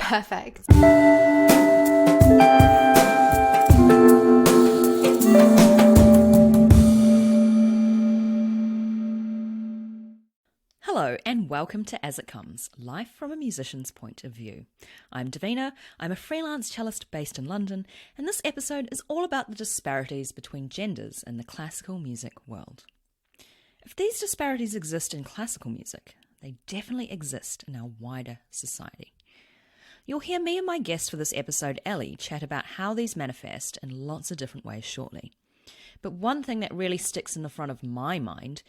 Perfect. Hello and welcome to As It Comes, Life from a Musician's Point of View. I'm Davina, I'm a freelance cellist based in London, and this episode is all about the disparities between genders in the classical music world. If these disparities exist in classical music, they definitely exist in our wider society. You'll hear me and my guest for this episode, Ellie, chat about how these manifest in lots of different ways shortly. But one thing that really sticks in the front of my mind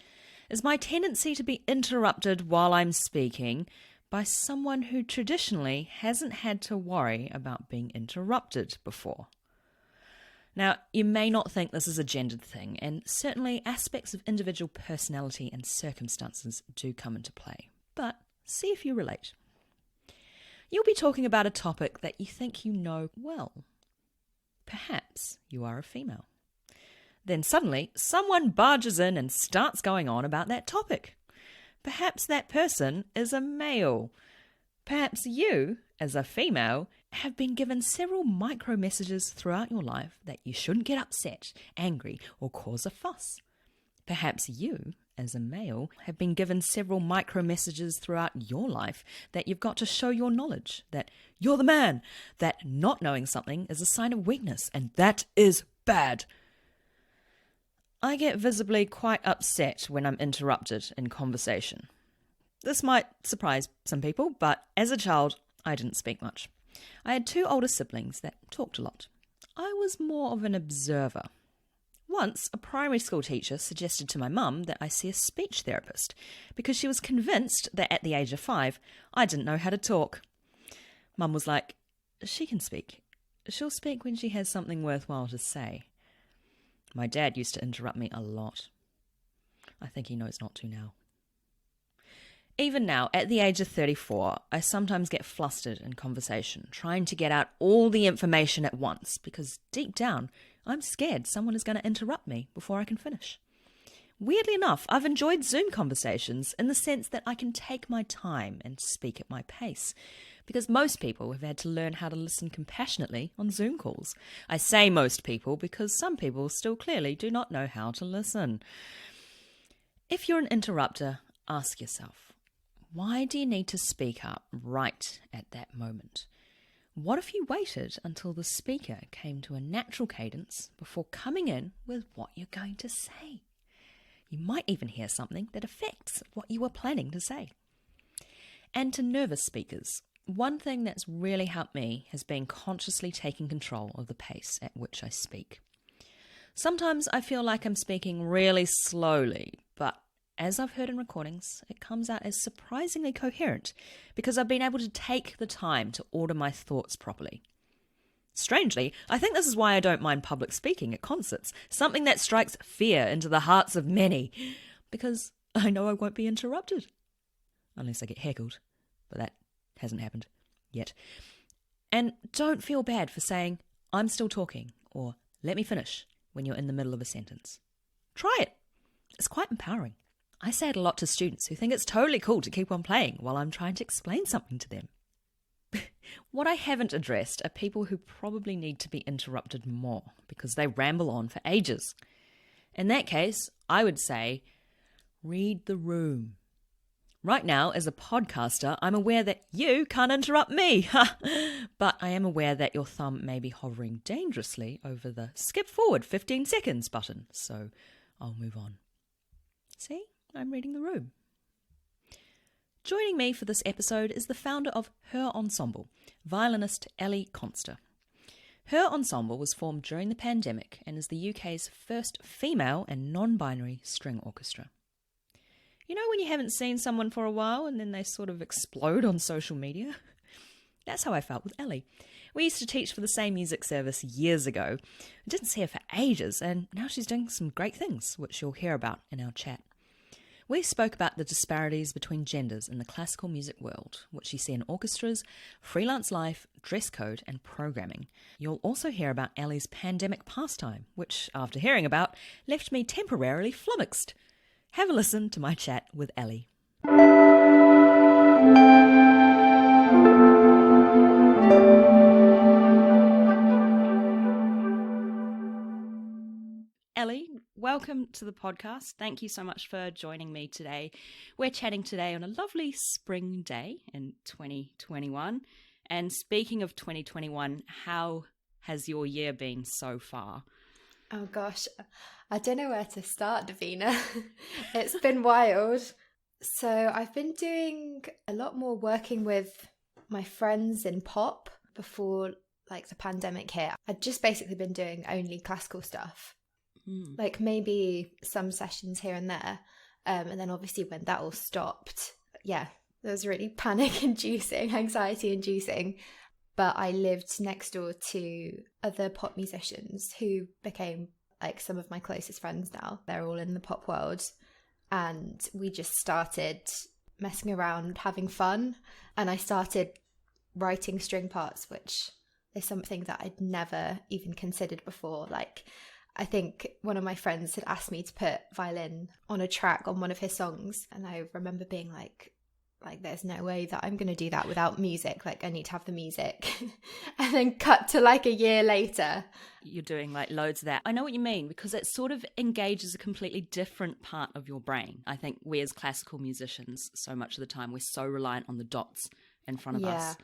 is my tendency to be interrupted while I'm speaking by someone who traditionally hasn't had to worry about being interrupted before. Now, you may not think this is a gendered thing, and certainly aspects of individual personality and circumstances do come into play, but see if you relate. You'll be talking about a topic that you think you know well. Perhaps you are a female. Then suddenly, someone barges in and starts going on about that topic. Perhaps that person is a male. Perhaps you, as a female, have been given several micro messages throughout your life that you shouldn't get upset, angry, or cause a fuss. Perhaps you, as a male, have been given several micro messages throughout your life that you've got to show your knowledge, that you're the man, that not knowing something is a sign of weakness, and that is bad. I get visibly quite upset when I'm interrupted in conversation. This might surprise some people, but as a child, I didn't speak much. I had two older siblings that talked a lot. I was more of an observer. Once, a primary school teacher suggested to my mum that I see a speech therapist because she was convinced that at the age of 5, I didn't know how to talk. Mum was like, "She can speak. She'll speak when she has something worthwhile to say." My dad used to interrupt me a lot. I think he knows not to now. Even now, at the age of 34, I sometimes get flustered in conversation, trying to get out all the information at once, because deep down, I'm scared someone is going to interrupt me before I can finish. Weirdly enough, I've enjoyed Zoom conversations in the sense that I can take my time and speak at my pace, because most people have had to learn how to listen compassionately on Zoom calls. I say most people because some people still clearly do not know how to listen. If you're an interrupter, ask yourself, why do you need to speak up right at that moment? What if you waited until the speaker came to a natural cadence before coming in with what you're going to say? You might even hear something that affects what you were planning to say. And to nervous speakers, one thing that's really helped me has been consciously taking control of the pace at which I speak. Sometimes I feel like I'm speaking really slowly, but as I've heard in recordings, it comes out as surprisingly coherent because I've been able to take the time to order my thoughts properly. Strangely, I think this is why I don't mind public speaking at concerts, something that strikes fear into the hearts of many, because I know I won't be interrupted. Unless I get heckled, but that hasn't happened yet. And don't feel bad for saying, "I'm still talking," or "let me finish," when you're in the middle of a sentence. Try it. It's quite empowering. I say it a lot to students who think it's totally cool to keep on playing while I'm trying to explain something to them. What I haven't addressed are people who probably need to be interrupted more because they ramble on for ages. In that case, I would say, read the room. Right now, as a podcaster, I'm aware that you can't interrupt me, but I am aware that your thumb may be hovering dangerously over the skip forward 15 seconds button, so I'll move on. See, I'm reading the room. Joining me for this episode is the founder of Her Ensemble, violinist Ellie Consta. Her Ensemble was formed during the pandemic and is the UK's first female and non-binary string orchestra. You know when you haven't seen someone for a while and then they sort of explode on social media? That's how I felt with Ellie. We used to teach for the same music service years ago. I didn't see her for ages, and now she's doing some great things, which you'll hear about in our chat. We spoke about the disparities between genders in the classical music world, which you see in orchestras, freelance life, dress code, and programming. You'll also hear about Ellie's pandemic pastime, which, after hearing about, left me temporarily flummoxed. Have a listen to my chat with Ellie. welcome to the podcast. Thank you so much for joining me today. We're chatting today on a lovely spring day in 2021. And speaking of 2021, how has your year been so far? Oh gosh, I don't know where to start, Davina. It's been wild. So I've been doing a lot more working with my friends in pop before the pandemic hit. I'd just basically been doing only classical stuff. Like maybe some sessions here and there. And then obviously when that all stopped, it was really panic-inducing, anxiety-inducing. But I lived next door to other pop musicians who became some of my closest friends now. They're all in the pop world. And we just started messing around, having fun. And I started writing string parts, which is something that I'd never even considered before. I think one of my friends had asked me to put violin on a track on one of his songs. And I remember being like, there's no way that I'm going to do that without music. I need to have the music. And then cut to a year later. You're doing loads of that. I know what you mean, because it sort of engages a completely different part of your brain. I think we as classical musicians, so much of the time, we're so reliant on the dots in front of us.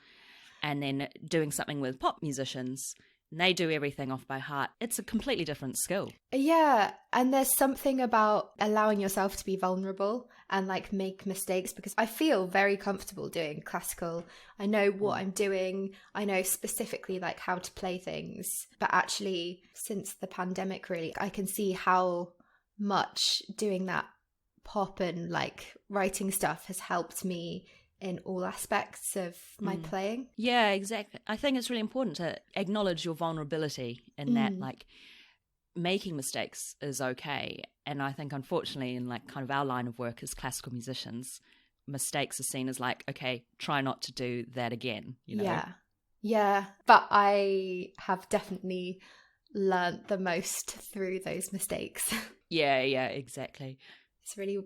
And then doing something with pop musicians, and they do everything off by heart. It's a completely different skill. Yeah, and there's something about allowing yourself to be vulnerable and make mistakes, because I feel very comfortable doing classical. I know what I'm doing. I know specifically how to play things. But actually, since the pandemic, really, I can see how much doing that pop and writing stuff has helped me in all aspects of my playing. Yeah, exactly. I think it's really important to acknowledge your vulnerability in that making mistakes is okay. And I think unfortunately in kind of our line of work as classical musicians, mistakes are seen as okay, try not to do that again, you know? Yeah. But I have definitely learnt the most through those mistakes. Yeah, exactly. It's really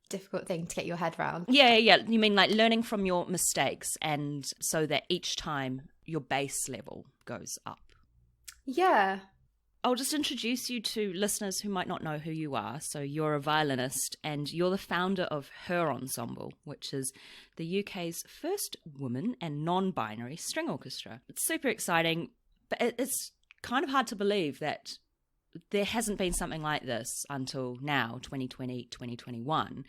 difficult thing to get your head around. Yeah. You mean learning from your mistakes, and so that each time your base level goes up. Yeah. I'll just introduce you to listeners who might not know who you are. So you're a violinist and you're the founder of Her Ensemble, which is the UK's first woman and non-binary string orchestra. It's super exciting, but it's kind of hard to believe that there hasn't been something like this until now, 2020, 2021.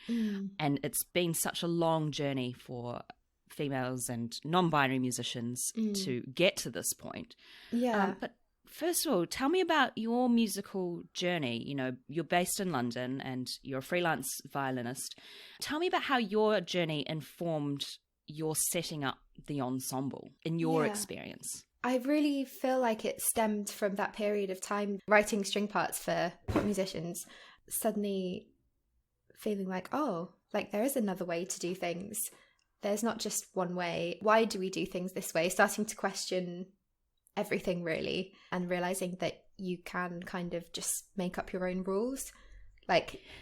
And it's been such a long journey for females and non-binary musicians to get to this point. Yeah. But first of all, tell me about your musical journey. You know, you're based in London and you're a freelance violinist. Tell me about how your journey informed your setting up the ensemble in your experience. I really feel like it stemmed from that period of time writing string parts for pop musicians, suddenly feeling there is another way to do things. There's not just one way. Why do we do things this way? Starting to question everything really, and realizing that you can kind of just make up your own rules.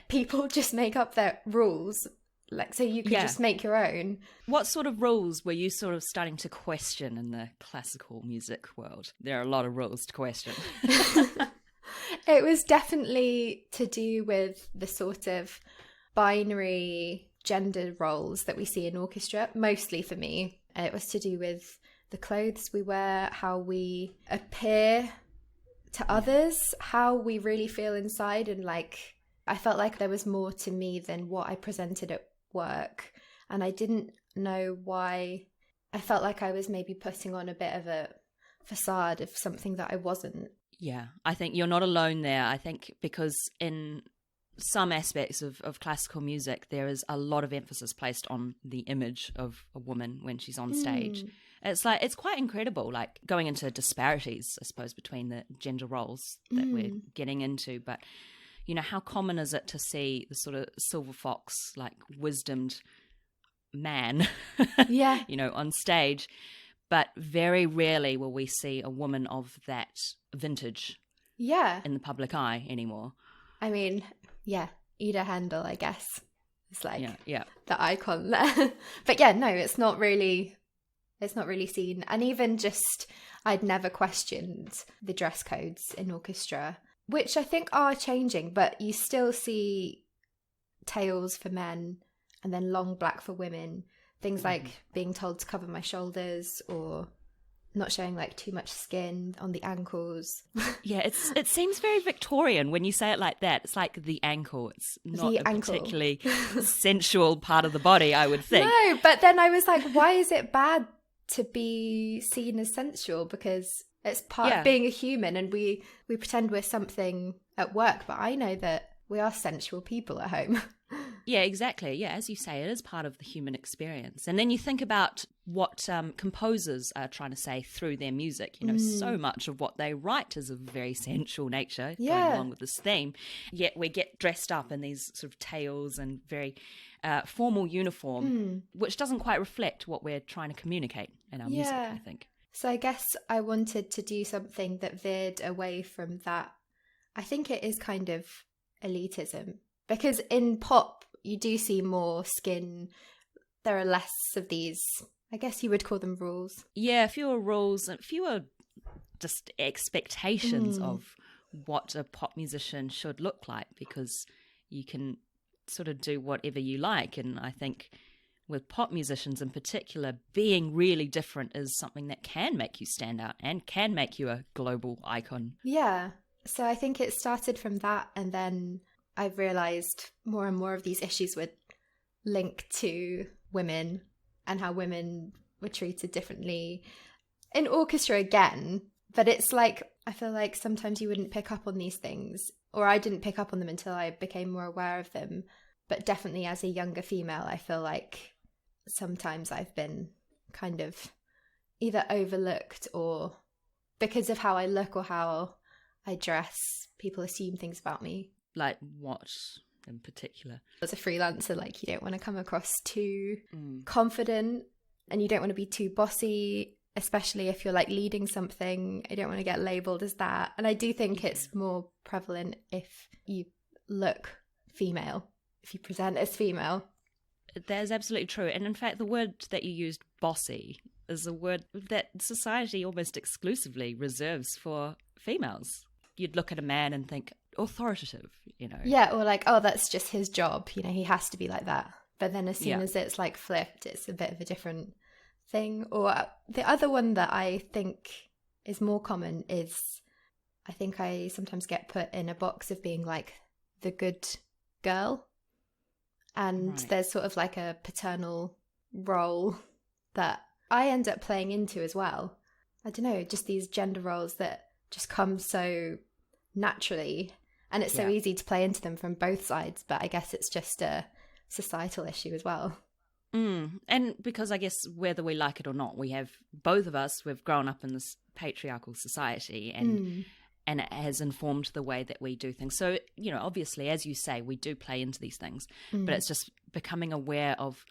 People just make up their rules. So you could just make your own. What sort of rules were you sort of starting to question in the classical music world? There are a lot of rules to question. It was definitely to do with the sort of binary gender roles that we see in orchestra, mostly for me. It was to do with the clothes we wear, how we appear to others, how we really feel inside. And I felt like there was more to me than what I presented at work, and I didn't know why. I felt like I was maybe putting on a bit of a facade of something that I wasn't. Yeah, I think you're not alone there. I think because in some aspects of classical music, there is a lot of emphasis placed on the image of a woman when she's on stage. It's quite incredible, going into disparities, I suppose, between the gender roles that we're getting into. But how common is it to see the sort of silver fox, wisdomed man, on stage? But very rarely will we see a woman of that vintage in the public eye anymore. I mean, Ida Handel, I guess. It's the icon there. But no, it's not really seen. And even just, I'd never questioned the dress codes in orchestra. which I think are changing, but you still see tails for men and then long black for women. Things like being told to cover my shoulders or not showing like too much skin on the ankles. Yeah, it seems very Victorian when you say it like that. It's like the ankle. It's not The a ankle. particularly sensual part of the body, I would think. No, but then I was like, why is it bad to be seen as sensual? Because it's part of being a human, and we pretend we're something at work, but I know that we are sensual people at home. Yeah, exactly. Yeah, as you say, it is part of the human experience. And then you think about what composers are trying to say through their music. You know, so much of what they write is of a very sensual nature, going along with this theme. Yet we get dressed up in these sort of tails and very formal uniform, which doesn't quite reflect what we're trying to communicate in our music, I think. So I guess I wanted to do something that veered away from that. I think it is kind of elitism, because in pop you do see more skin. There are less of these, I guess you would call them rules. Yeah, fewer rules and fewer just expectations of what a pop musician should look like, because you can sort of do whatever you like. And I think with pop musicians in particular, being really different is something that can make you stand out and can make you a global icon. Yeah. So I think it started from that, and then I realised more and more of these issues would link to women and how women were treated differently in orchestra again. But it's like, I feel like sometimes you wouldn't pick up on these things, or I didn't pick up on them until I became more aware of them. But definitely as a younger female, I feel like sometimes I've been kind of either overlooked, or because of how I look or how I dress, people assume things about me. Like what in particular? As a freelancer, like, you don't want to come across too confident, and you don't want to be too bossy, especially if you're like leading something. I don't want to get labelled as that. And I do think it's more prevalent if you look female, if you present as female. That is absolutely true. And in fact, the word that you used, bossy, is a word that society almost exclusively reserves for females. You'd look at a man and think authoritative, you know. Yeah, or like, oh, that's just his job, you know, he has to be like that. But then as soon as it's like flipped, it's a bit of a different thing. Or the other one that I think is more common is, I think I sometimes get put in a box of being like the good girl. And there's sort of like a paternal role that I end up playing into as well. I don't know, just these gender roles that just come so naturally, and it's so easy to play into them from both sides. But I guess it's just a societal issue as well. And because I guess whether we like it or not, we have, both of us, we've grown up in this patriarchal society, and it has informed the way that we do things. So, you know, obviously, as you say, we do play into these things, but it's just becoming aware of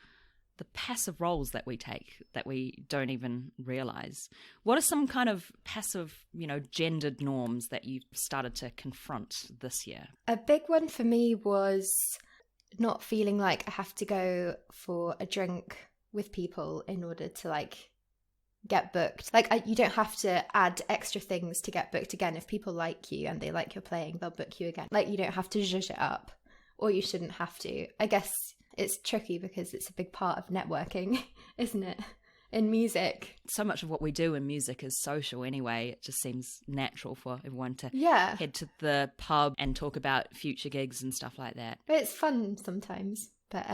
the passive roles that we take that we don't even realize. What are some kind of passive, you know, gendered norms that you've started to confront this year? A big one for me was not feeling like I have to go for a drink with people in order to like get booked. Like, you don't have to add extra things to get booked again. If people like you and they like your playing, they'll book you again. Like, you don't have to zhuzh it up, or you shouldn't have to. I guess it's tricky because it's a big part of networking, isn't it? In music. So much of what we do in music is social anyway. It just seems natural for everyone to head to the pub and talk about future gigs and stuff like that. But it's fun sometimes. But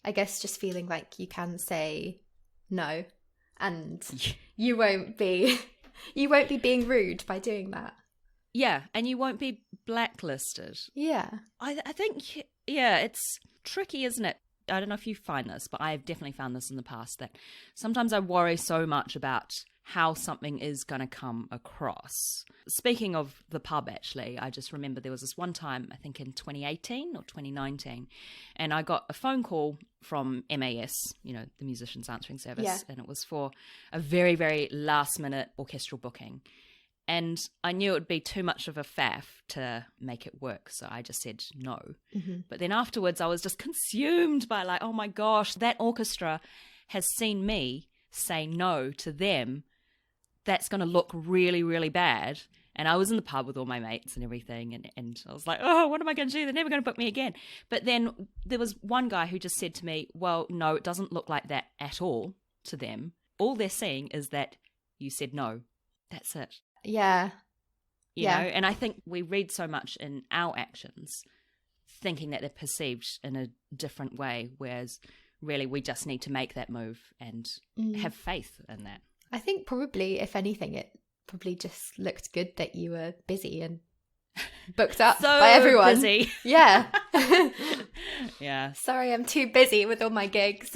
I guess just feeling like you can say no, and you won't be being rude by doing that. Yeah, and you won't be blacklisted. Yeah. I think, it's tricky, isn't it? I don't know if you find this, but I've definitely found this in the past, that sometimes I worry so much about how something is going to come across. Speaking of the pub, actually, I just remember there was this one time, I think in 2018 or 2019, and I got a phone call from MAS, you know, the Musicians Answering Service, and it was for a very, very last-minute orchestral booking. And I knew it would be too much of a faff to make it work, so I just said no. But then afterwards, I was just consumed by like, oh my gosh, that orchestra has seen me say no to them. That's going to look really, really bad. And I was in the pub with all my mates and everything, and I was like, oh, what am I going to do? They're never going to book me again. But then there was one guy who just said to me, well, no, it doesn't look like that at all to them. All they're seeing is that you said no. That's it. Yeah. You know, and I think we read so much in our actions thinking that they're perceived in a different way, whereas really we just need to make that move and have faith in that. I think probably, if anything, it probably just looked good that you were busy and booked up by everyone. Busy. Yeah. Yeah. Sorry, I'm too busy with all my gigs.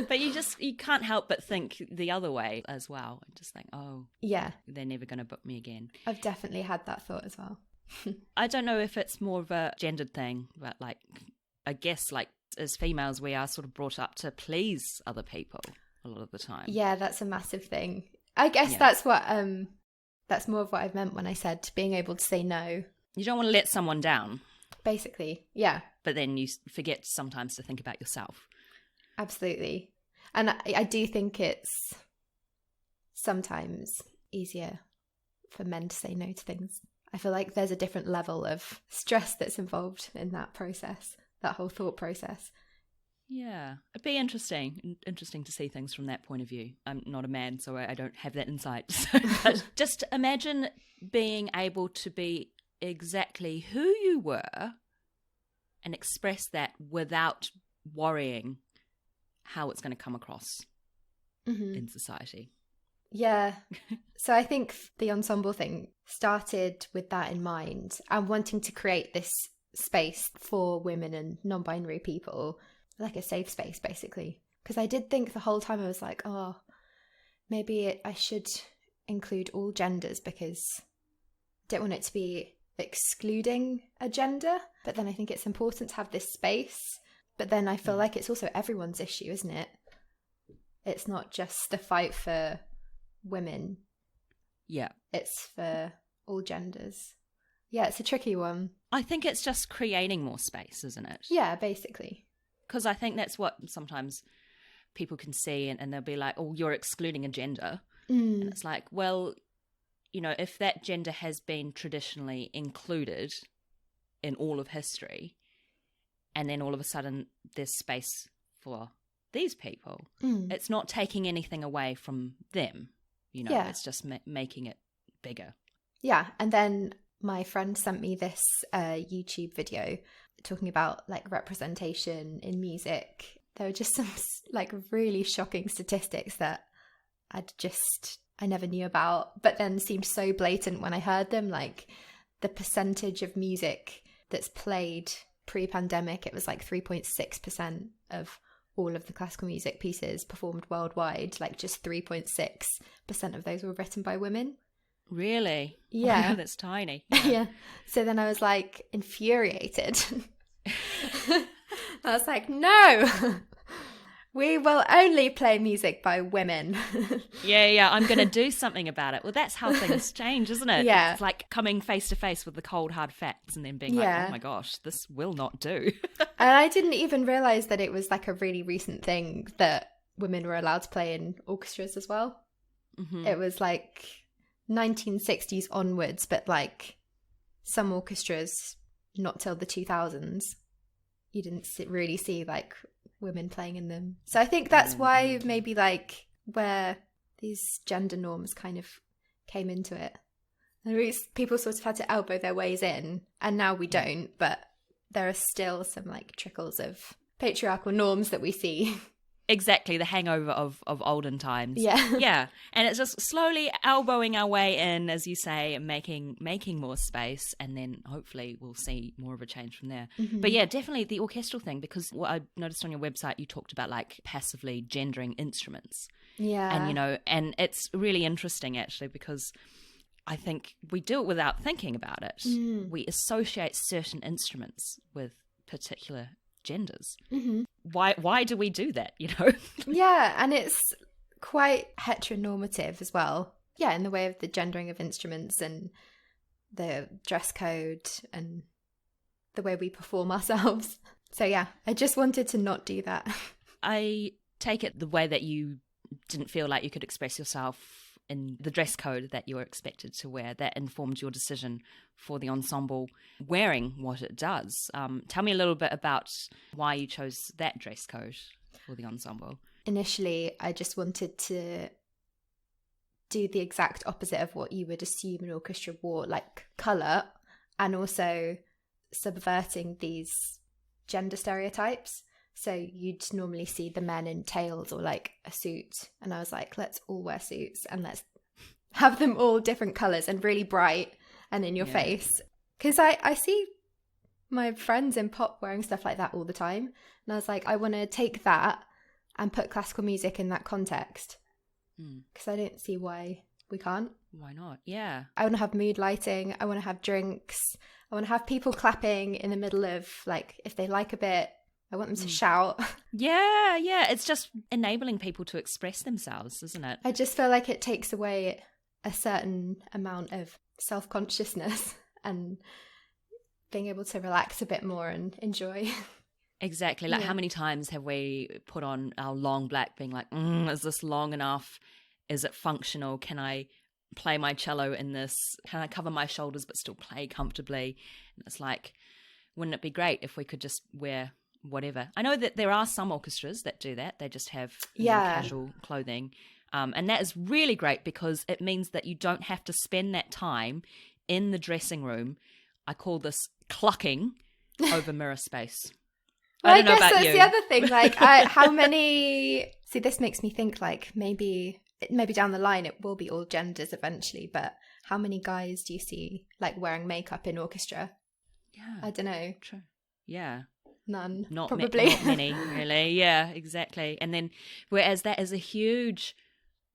But you can't help but think the other way as well. And just think, oh, yeah, they're never going to book me again. I've definitely had that thought as well. I don't know if it's more of a gendered thing, but like, I guess like as females, we are sort of brought up to please other people a lot of the time. Yeah, that's a massive thing. I guess that's what that's more of what I meant when I said being able to say no. You don't want to let someone down. Basically, yeah. But then you forget sometimes to think about yourself. Absolutely. And I do think it's sometimes easier for men to say no to things. I feel like there's a different level of stress that's involved in that process, that whole thought process. Yeah, it'd be interesting to see things from that point of view. I'm not a man, so I don't have that insight. But just imagine being able to be exactly who you were and express that without worrying how it's going to come across in society. Yeah. So I think the ensemble thing started with that in mind and wanting to create this space for women and non-binary people, like a safe space, basically. Because I did think the whole time, I was like, oh, maybe I should include all genders because I don't want it to be excluding a gender. But then I think it's important to have this space. But then I feel like it's also everyone's issue, isn't it? It's not just the fight for women. Yeah. It's for all genders. Yeah, it's a tricky one. I think it's just creating more space, isn't it? Yeah, basically. Because I think that's what sometimes people can see and they'll be like, oh, you're excluding a gender. And it's like, well, you know, if that gender has been traditionally included in all of history, and then all of a sudden there's space for these people, it's not taking anything away from them. You know, it's just making it bigger. Yeah. And then my friend sent me this YouTube video talking about like representation in music. There were just some like really shocking statistics that I never knew about, but then seemed so blatant when I heard them. Like the percentage of music that's played pre-pandemic, it was like 3.6% of all of the classical music pieces performed worldwide. Like just 3.6% of those were written by women. Really? Yeah. Oh, that's tiny. Yeah. So then I was like infuriated. I was like, no, we will only play music by women. Yeah, I'm going to do something about it. Well, that's how things change, isn't it? Yeah. It's like coming face to face with the cold, hard facts and then being like, oh my gosh, this will not do. And I didn't even realise that it was like a really recent thing that women were allowed to play in orchestras as well. It was like 1960s onwards, but like some orchestras, not till the 2000s, you didn't really see like women playing in them. So I think that's why maybe like where these gender norms kind of came into it. People sort of had to elbow their ways in, and now we don't, but there are still some like trickles of patriarchal norms that we see. Exactly, the hangover of olden times. Yeah. Yeah. And it's just slowly elbowing our way in, as you say, making more space, and then hopefully we'll see more of a change from there. But yeah, definitely the orchestral thing, because what I noticed on your website, you talked about like passively gendering instruments. Yeah. And, you know, and it's really interesting actually, because I think we do it without thinking about it. We associate certain instruments with particular genders. Why do we do that, you know? Yeah, and it's quite heteronormative as well. Yeah, in the way of the gendering of instruments and the dress code and the way we perform ourselves. So yeah, I just wanted to not do that. I take it the way that you didn't feel like you could express yourself in the dress code that you were expected to wear that informed your decision for the ensemble wearing what it does. Tell me a little bit about why you chose that dress code for the ensemble. Initially, I just wanted to do the exact opposite of what you would assume an orchestra wore, like colour, and also subverting these gender stereotypes. So you'd normally see the men in tails or like a suit, and I was like, let's all wear suits and let's have them all different colours and really bright and in your face. Because I see my friends in pop wearing stuff like that all the time, and I was like, I want to take that and put classical music in that context, because I don't see why we can't. Why not? Yeah. I want to have mood lighting. I want to have drinks. I want to have people clapping in the middle of, like, if they like a bit, I want them to shout. Yeah. It's just enabling people to express themselves, isn't it? I just feel like it takes away a certain amount of self-consciousness and being able to relax a bit more and enjoy. Exactly. Like, how many times have we put on our long black being like, is this long enough? Is it functional? Can I play my cello in this? Can I cover my shoulders but still play comfortably? And it's like, wouldn't it be great if we could just wear whatever? I know that there are some orchestras that do that. They just have casual clothing. And that is really great because it means that you don't have to spend that time in the dressing room. I call this clucking over mirror space. Well, I don't know about that's you. The other thing. Like, how many? See, this makes me think. Like, maybe down the line it will be all genders eventually. But how many guys do you see like wearing makeup in orchestra? Yeah, I don't know. True. Yeah, none. not probably not many, really. Yeah, exactly. And then, whereas that is a huge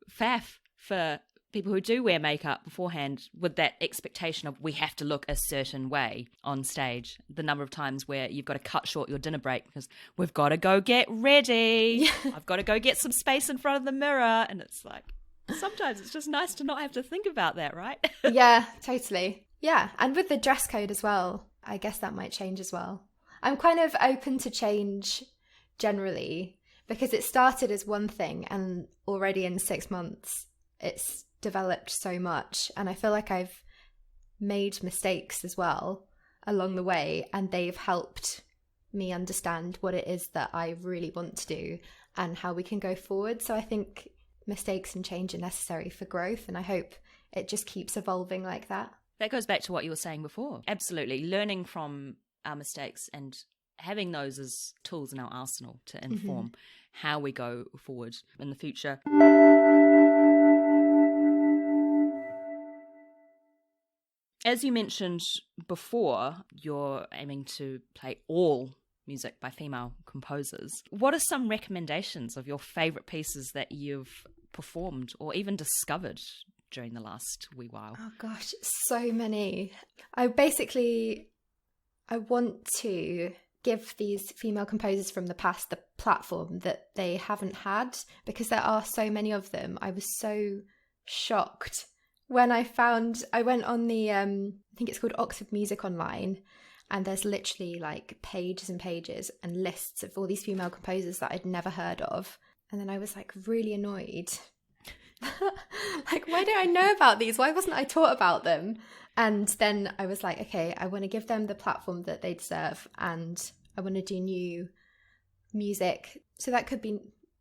faff for people who do wear makeup beforehand with that expectation of we have to look a certain way on stage. The number of times where you've got to cut short your dinner break because we've got to go get ready. I've got to go get some space in front of the mirror. And it's like, sometimes it's just nice to not have to think about that, right? Yeah, totally. Yeah. And with the dress code as well, I guess that might change as well. I'm kind of open to change generally because it started as one thing and already in 6 months it's developed so much, and I feel like I've made mistakes as well along the way, and they've helped me understand what it is that I really want to do and how we can go forward. So I think mistakes and change are necessary for growth, and I hope it just keeps evolving like that. That goes back to what you were saying before. Absolutely. Learning from our mistakes and having those as tools in our arsenal to inform how we go forward in the future. As you mentioned before, you're aiming to play all music by female composers. What are some recommendations of your favourite pieces that you've performed or even discovered during the last wee while? Oh gosh, so many. I want to give these female composers from the past the platform that they haven't had, because there are so many of them. I was so shocked when I went on the, I think it's called Oxford Music Online, and there's literally like pages and pages and lists of all these female composers that I'd never heard of. And then I was like really annoyed. Like, why don't I know about these? Why wasn't I taught about them? And then I was like, okay, I want to give them the platform that they deserve, and I want to do new music. So that could be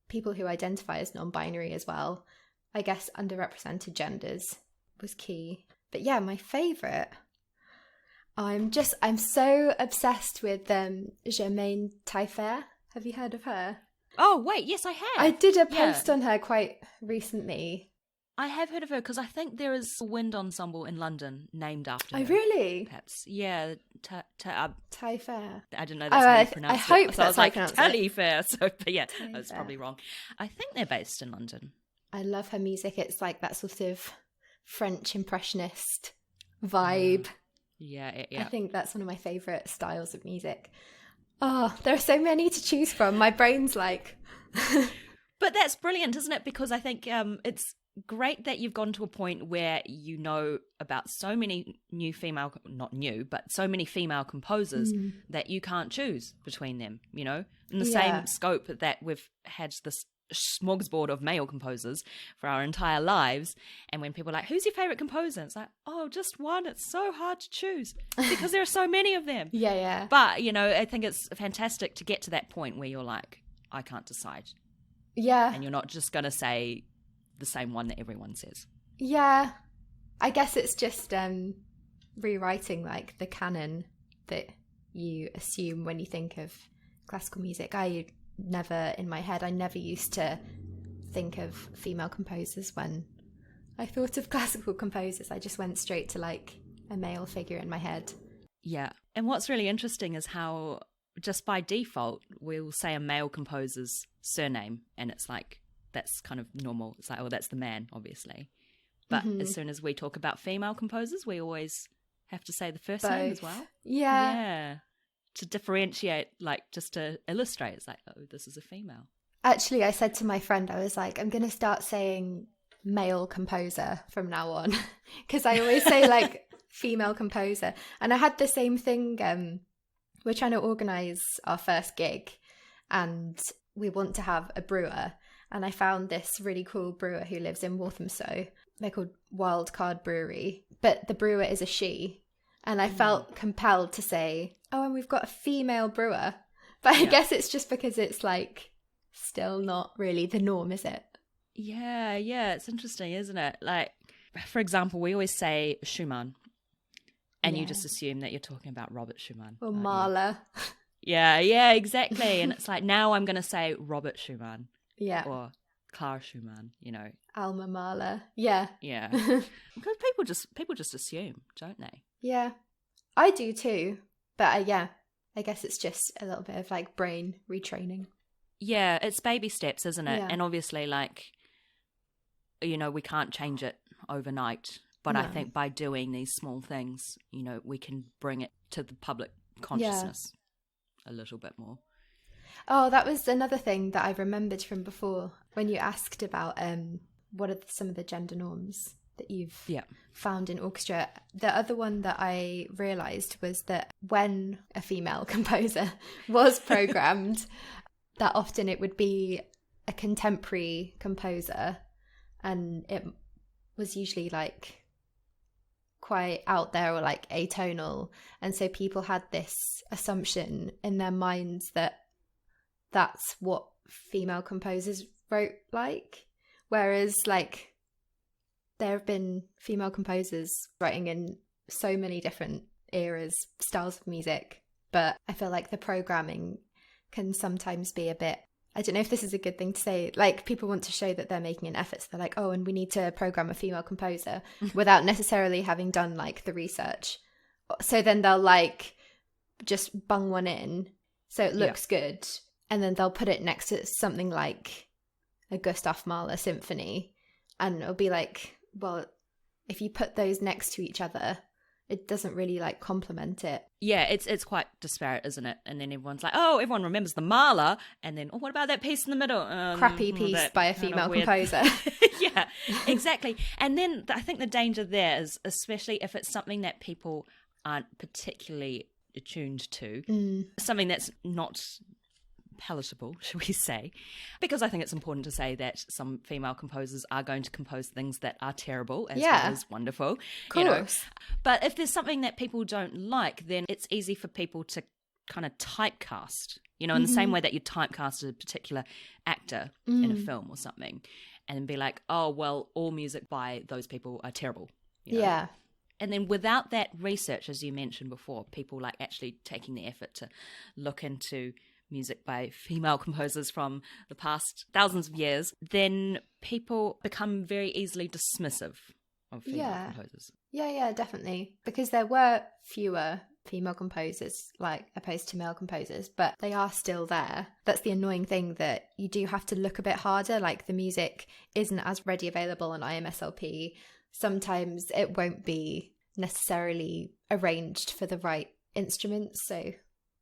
people who identify as non-binary as well. I guess underrepresented genders was key. But yeah, my favourite, I'm so obsessed with Germaine Tailleferre. Have you heard of her? Oh, wait, yes, I have. I did a post on her quite recently. I have heard of her because I think there is a wind ensemble in London named after her. Oh, really? Perhaps. Yeah. Tailleferre. I didn't know that's how you pronounce it. I hope so that's I how was you pronounce it. Tailleferre. So, but yeah, Tailleferre. I was probably wrong. I think they're based in London. I love her music. It's like that sort of French impressionist vibe. Yeah. I think that's one of my favourite styles of music. Oh, there are so many to choose from. My brain's like... But that's brilliant, isn't it? Because I think it's great that you've gotten to a point where you know about so many so many female composers that you can't choose between them, you know? In the same scope that we've had this smorgasbord of male composers for our entire lives, and when people are like, who's your favorite composer, it's like, oh, just one. It's so hard to choose because there are so many of them. Yeah. But I think it's fantastic to get to that point where you're like, I can't decide. Yeah. And you're not just going to say the same one that everyone says. Yeah. I guess it's just rewriting like the canon that you assume when you think of classical music. I never used to think of female composers when I thought of classical composers. I just went straight to like a male figure in my head. Yeah. And what's really interesting is how just by default we'll say a male composer's surname, and it's like that's kind of normal. It's like, oh, that's the man, obviously. But as soon as we talk about female composers, we always have to say the first name as well. Yeah. To differentiate, like just to illustrate, it's like, oh, this is a female. Actually, I said to my friend, I was like, I'm going to start saying male composer from now on, because I always say like female composer. And I had the same thing. We're trying to organise our first gig, and we want to have a brewer. And I found this really cool brewer who lives in Walthamstow. They're called Wildcard Brewery, but the brewer is a she. And I felt compelled to say, oh, and we've got a female brewer. But I guess it's just because it's like still not really the norm, is it? Yeah, it's interesting, isn't it? Like, for example, we always say Schumann, and you just assume that you're talking about Robert Schumann. Or Mahler. Yeah, exactly. And it's like, now I'm going to say Robert Schumann. Yeah. Or Clara Schumann, Alma Mahler. Yeah. Yeah. Because people just assume, don't they? Yeah. I do too. But I guess it's just a little bit of like brain retraining. Yeah, it's baby steps, isn't it? Yeah. And obviously, like, we can't change it overnight. But I think by doing these small things, we can bring it to the public consciousness a little bit more. Oh, that was another thing that I remembered from before when you asked about what are some of the gender norms that you've found in orchestra. The other one that I realised was that when a female composer was programmed, that often it would be a contemporary composer, and it was usually like quite out there or like atonal. And so people had this assumption in their minds that that's what female composers wrote like. Whereas like there have been female composers writing in so many different eras, styles of music, but I feel like the programming can sometimes be a bit, I don't know if this is a good thing to say, like people want to show that they're making an effort, so they're like, oh, and we need to program a female composer without necessarily having done like the research. So then they'll like just bung one in so it looks good, and then they'll put it next to something like a Gustav Mahler symphony, and it'll be like, well, if you put those next to each other, it doesn't really like complement it. Yeah, it's quite disparate, isn't it? And then everyone's like, oh, everyone remembers the Mahler, and then, oh, what about that piece in the middle? Crappy piece by a female composer. Yeah, exactly. And then I think the danger there is, especially if it's something that people aren't particularly attuned to, something that's not palatable, shall we say, because I think it's important to say that some female composers are going to compose things that are terrible as well as wonderful. Of course. But if there's something that people don't like, then it's easy for people to kind of typecast, in the same way that you typecast a particular actor in a film or something, and be like, oh, well, all music by those people are terrible. Yeah. And then without that research, as you mentioned before, people like actually taking the effort to look into music by female composers from the past thousands of years, then people become very easily dismissive of female composers. Yeah, definitely. Because there were fewer female composers, like opposed to male composers, but they are still there. That's the annoying thing, that you do have to look a bit harder. Like the music isn't as ready available on IMSLP. Sometimes it won't be necessarily arranged for the right instruments, so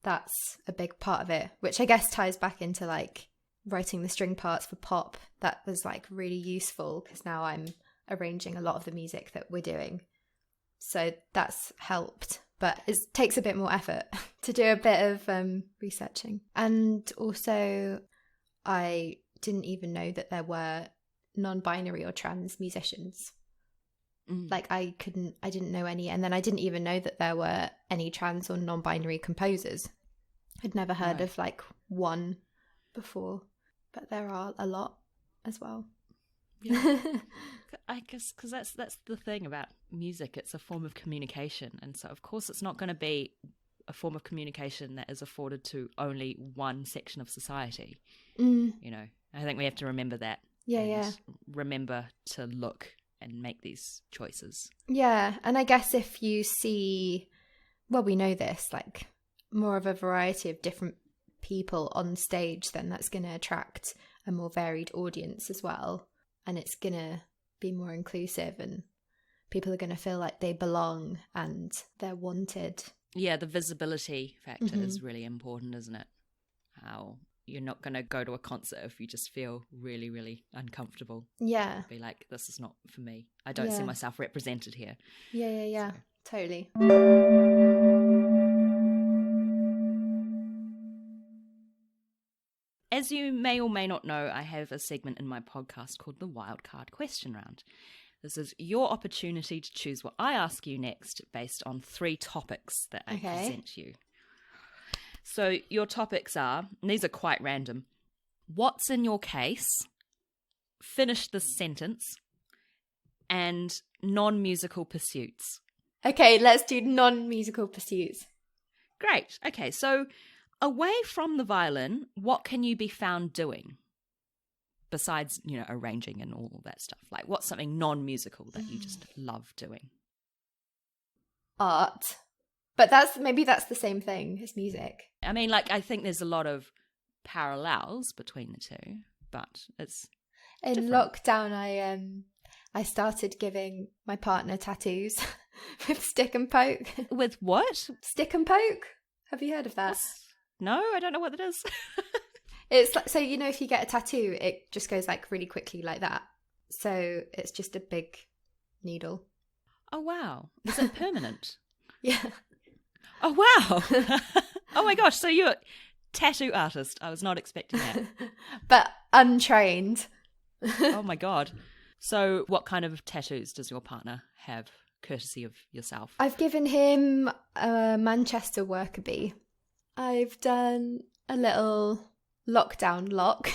that's a big part of it, which I guess ties back into like writing the string parts for pop. That was like really useful because now I'm arranging a lot of the music that we're doing. So that's helped, but it takes a bit more effort to do a bit of researching. And also I didn't even know that there were non-binary or trans musicians. Like I didn't know any, and then I didn't even know that there were any trans or non-binary composers. I'd never heard of like one before, but there are a lot as well. Yeah. I guess because that's the thing about music. It's a form of communication, and so of course it's not going to be a form of communication that is afforded to only one section of society. You know, I think we have to remember that. Yeah. Remember to look and make these choices. Yeah, and I guess if you see, well, we know this, like more of a variety of different people on stage, then that's going to attract a more varied audience as well. And it's going to be more inclusive, and people are going to feel like they belong and they're wanted. Yeah, the visibility factor is really important, isn't it? How you're not going to go to a concert if you just feel really, really uncomfortable. Yeah. Be like, this is not for me. I don't see myself represented here. Yeah. So. Totally. As you may or may not know, I have a segment in my podcast called the Wildcard Question Round. This is your opportunity to choose what I ask you next based on 3 topics that I present you. So your topics are, and these are quite random, what's in your case, finish this sentence, and non-musical pursuits. Okay, let's do non-musical pursuits. Great. Okay, so away from the violin, what can you be found doing? Besides, you know, arranging and all that stuff. Like, what's something non-musical that you just love doing? Art. But maybe that's the same thing as music. I mean, like, I think there's a lot of parallels between the two, but it's in different. Lockdown, I started giving my partner tattoos with stick and poke. With what? Stick and poke. Have you heard of that? No, I don't know what that is. It's like, so, you know, if you get a tattoo, it just goes like really quickly like that. So it's just a big needle. Oh, wow. Is it permanent? Yeah. Oh, wow. Oh, my gosh. So you're a tattoo artist. I was not expecting that. But untrained. Oh, my God. So what kind of tattoos does your partner have, courtesy of yourself? I've given him a Manchester worker bee. I've done a little lockdown lock.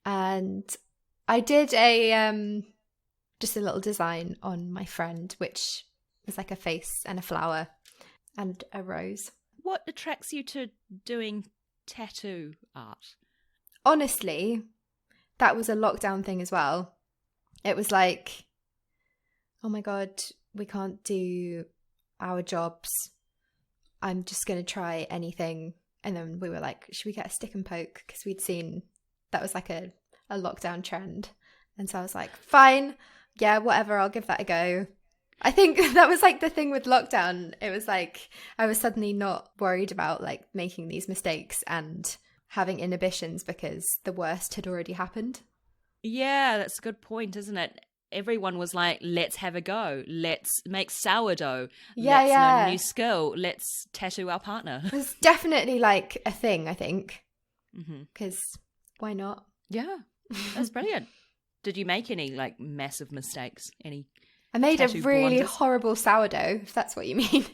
And I did just a little design on my friend, which was like a face and a flower and a rose. What attracts you to doing tattoo art? Honestly, that was a lockdown thing as well. It was like, oh my God, we can't do our jobs. I'm just going to try anything. And then we were like, should we get a stick and poke? Because we'd seen that was like a lockdown trend. And so I was like, fine, yeah, whatever, I'll give that a go. I think that was like the thing with lockdown. It was like I was suddenly not worried about like making these mistakes and having inhibitions because the worst had already happened. Yeah, that's a good point, isn't it? Everyone was like, let's have a go. Let's make sourdough. Let's learn a new skill. Let's tattoo our partner. It was definitely like a thing, I think. Because why not? Yeah, that's brilliant. Did you make any like massive mistakes? I made a really horrible sourdough, if that's what you mean.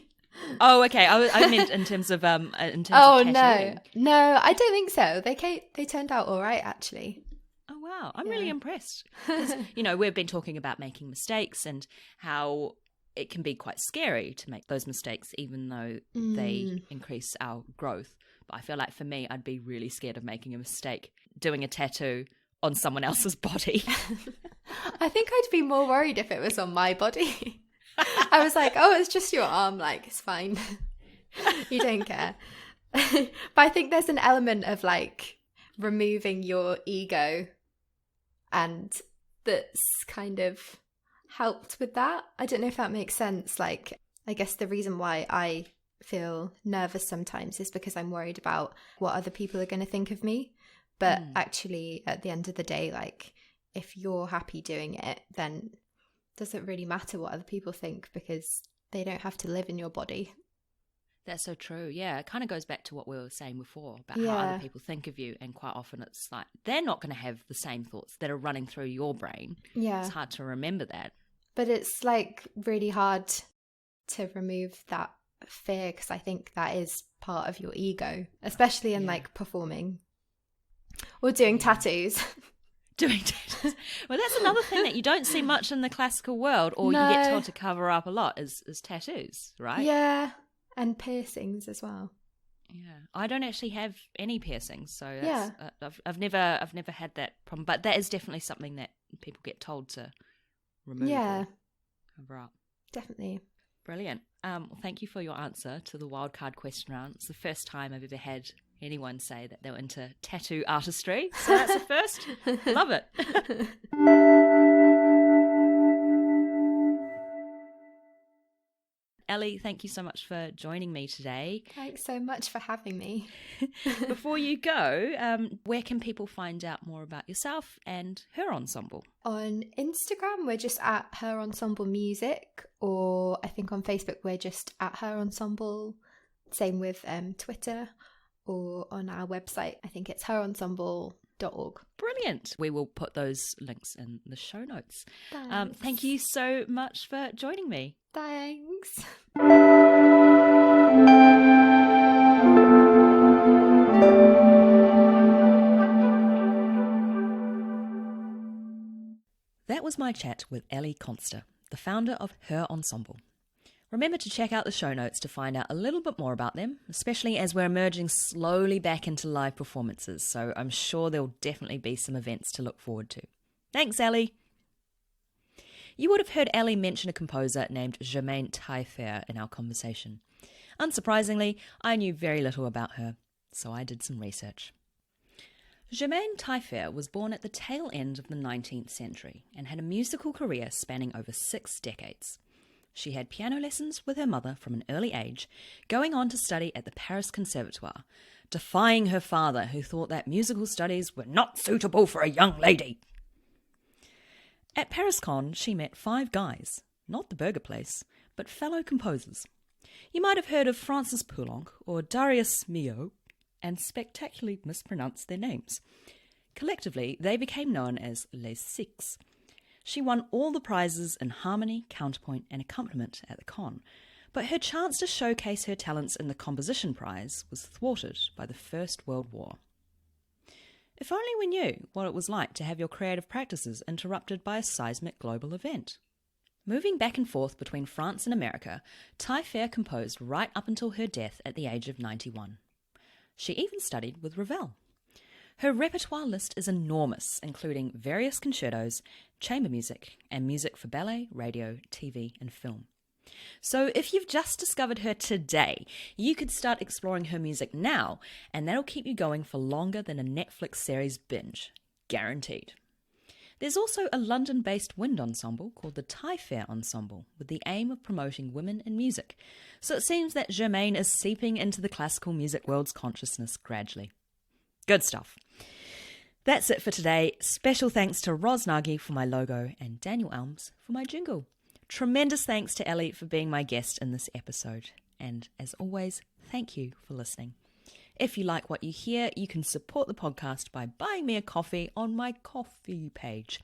Oh, okay. I meant in terms of of tattooing. No, I don't think so. They turned out all right, actually. Oh, wow. I'm really impressed. You know, we've been talking about making mistakes and how it can be quite scary to make those mistakes, even though they increase our growth. But I feel like for me, I'd be really scared of making a mistake doing a tattoo on someone else's body. I think I'd be more worried if it was on my body. I was like, oh, it's just your arm. Like, it's fine. You don't care. But I think there's an element of like removing your ego, and that's kind of helped with that. I don't know if that makes sense. Like, I guess the reason why I feel nervous sometimes is because I'm worried about what other people are going to think of me. But actually, at the end of the day, like, if you're happy doing it, then it doesn't really matter what other people think because they don't have to live in your body. That's so true. Yeah, it kind of goes back to what we were saying before about how Yeah. other people think of you, and quite often it's like they're not going to have the same thoughts that are running through your brain. Yeah. It's hard to remember that. But it's like really hard to remove that fear, because I think that is part of your ego, especially in like performing or doing tattoos. Doing tattoos. Well, that's another thing that you don't see much in the classical world, or you get told to cover up a lot, is tattoos, right? Yeah, and piercings as well. Yeah, I don't actually have any piercings, so that's, Yeah. I've never had that problem. But that is definitely something that people get told to remove. Yeah, or cover up. definitely. Brilliant. Well, thank you for your answer to the wildcard question round. It's the first time I've ever had anyone say that they were into tattoo artistry, so that's a first. Love it. Ellie, thank you so much for joining me today. Thanks so much for having me. Before you go, where can people find out more about yourself and Her Ensemble? On Instagram, we're just at Her Ensemble Music, or I think on Facebook, we're just at Her Ensemble. Same with Twitter, or on our website, I think it's herensemble.org. Brilliant. We will put those links in the show notes. Thanks. Thank you so much for joining me. Thanks. That was my chat with Ellie Consta, the founder of Her Ensemble. Remember to check out the show notes to find out a little bit more about them, especially as we're emerging slowly back into live performances, so I'm sure there'll definitely be some events to look forward to. Thanks, Ellie! You would have heard Ellie mention a composer named Germaine Tailleferre in our conversation. Unsurprisingly, I knew very little about her, so I did some research. Germaine Tailleferre was born at the tail end of the 19th century and had a musical career spanning over 6 decades. She had piano lessons with her mother from an early age, going on to study at the Paris Conservatoire, defying her father, who thought that musical studies were not suitable for a young lady. At ParisCon, she met 5 guys, not the burger place, but fellow composers. You might have heard of Francis Poulenc or Darius Milhaud, and spectacularly mispronounced their names. Collectively, they became known as Les Six. She won all the prizes in harmony, counterpoint, and accompaniment at the con, but her chance to showcase her talents in the composition prize was thwarted by the First World War. If only we knew what it was like to have your creative practices interrupted by a seismic global event. Moving back and forth between France and America, Tailleferre composed right up until her death at the age of 91. She even studied with Ravel. Her repertoire list is enormous, including various concertos, chamber music, and music for ballet, radio, TV, and film. So if you've just discovered her today, you could start exploring her music now, and that'll keep you going for longer than a Netflix series binge. Guaranteed. There's also a London-based wind ensemble called the Tailleferre Ensemble, with the aim of promoting women in music. So it seems that Germaine is seeping into the classical music world's consciousness gradually. Good stuff. That's it for today. Special thanks to Ros Nagy for my logo and Daniel Elms for my jingle. Tremendous thanks to Ellie for being my guest in this episode. And as always, thank you for listening. If you like what you hear, you can support the podcast by buying me a coffee on my coffee page.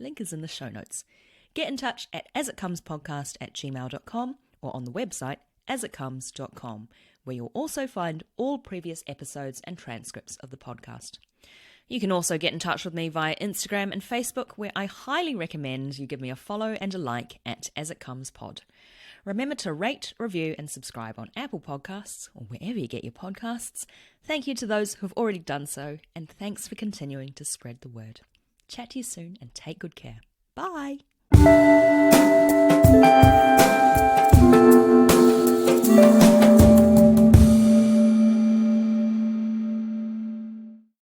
Link is in the show notes. Get in touch at asitcomespodcast@gmail.com or on the website asitcomes.com, where you'll also find all previous episodes and transcripts of the podcast. You can also get in touch with me via Instagram and Facebook, where I highly recommend you give me a follow and a like at asitcomespod. Remember to rate, review, and subscribe on Apple Podcasts or wherever you get your podcasts. Thank you to those who have already done so, and thanks for continuing to spread the word. Chat to you soon and take good care. Bye!